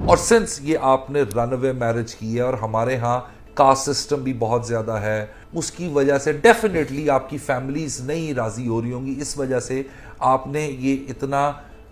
और सिंस ये आपने रन अवे मैरिज की है और हमारे यहाँ कास्ट सिस्टम भी बहुत ज़्यादा है, उसकी वजह से डेफिनेटली आपकी फैमिलीज नहीं राज़ी हो रही होंगी। इस वजह से आपने ये इतना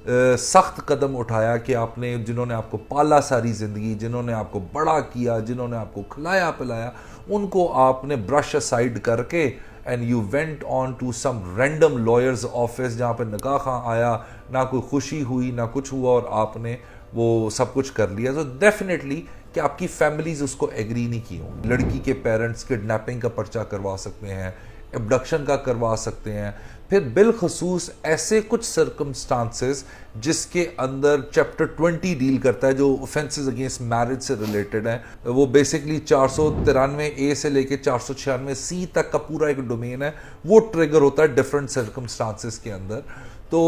सख्त कदम उठाया कि आपने, जिन्होंने आपको पाला सारी ज़िंदगी, जिन्होंने आपको बड़ा किया, जिन्होंने आपको खिलाया पिलाया, उनको आपने ब्रश असाइड करके and you went on to some random lawyer's office जहाँ पे निकाह खां आया, ना कोई खुशी हुई ना कुछ हुआ, और आपने वो सब कुछ कर लिया। तो डेफिनेटली कि आपकी फैमिलीज उसको एग्री नहीं की होंगी। लड़की के पेरेंट्स किडनैपिंग का पर्चा करवा सकते हैं, एब्डक्शन का करवा सकते हैं। फिर बिलखसूस ऐसे कुछ सर्कमस्टांसेस जिसके अंदर चैप्टर 20 डील करता है, जो ऑफेंसेस अगेंस्ट मैरिज से रिलेटेड है। वो बेसिकली 493A से लेके 496C तक का पूरा एक डोमेन है, वो ट्रिगर होता है डिफरेंट सर्कमस्टांसेस के अंदर। तो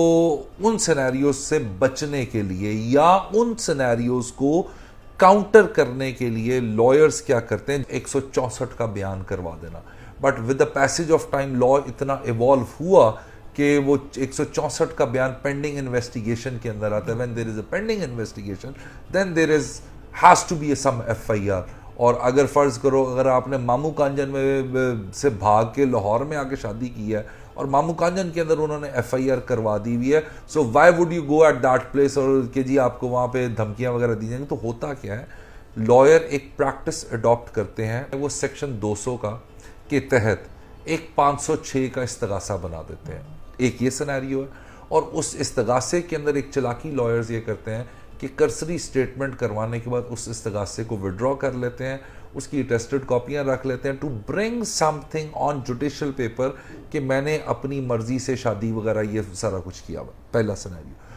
उन सिनेरियोज से बचने के लिए या उन सिनेरियोज को काउंटर करने के लिए लॉयर्स क्या करते हैं, 164 का बयान करवा देना। But with the passage of time law इतना इवॉल्व हुआ कि वो 164 का बयान पेंडिंग इन्वेस्टिगेशन के अंदर आता है। When there is a pending investigation then there is has to be some FIR। और अगर फर्ज करो, अगर आपने मामू कांजन में से भाग के लाहौर में आके शादी की है और मामू कांजन के अंदर उन्होंने FIR करवा दी हुई है, so why would you go at that place और कि जी आपको वहाँ पे धमकियाँ वगैरह दी जाएंगी। तो होता क्या है, लॉयर एक प्रैक्टिस अडॉप्ट करते हैं, वो सेक्शन 200 का के तहत एक 506 का इस्तगासा बना देते हैं। एक ये सिनेरियो है। और उस इस्तगासे के अंदर एक चालाकी लॉयर्स ये करते हैं कि कर्सरी स्टेटमेंट करवाने के बाद उस इस्तगासे को विड्रॉ कर लेते हैं, उसकी टेस्टेड कॉपियां रख लेते हैं to bring something on judicial paper कि मैंने अपनी मर्जी से शादी वगैरह ये सारा कुछ किया हुआ। पहला सिनेरियो।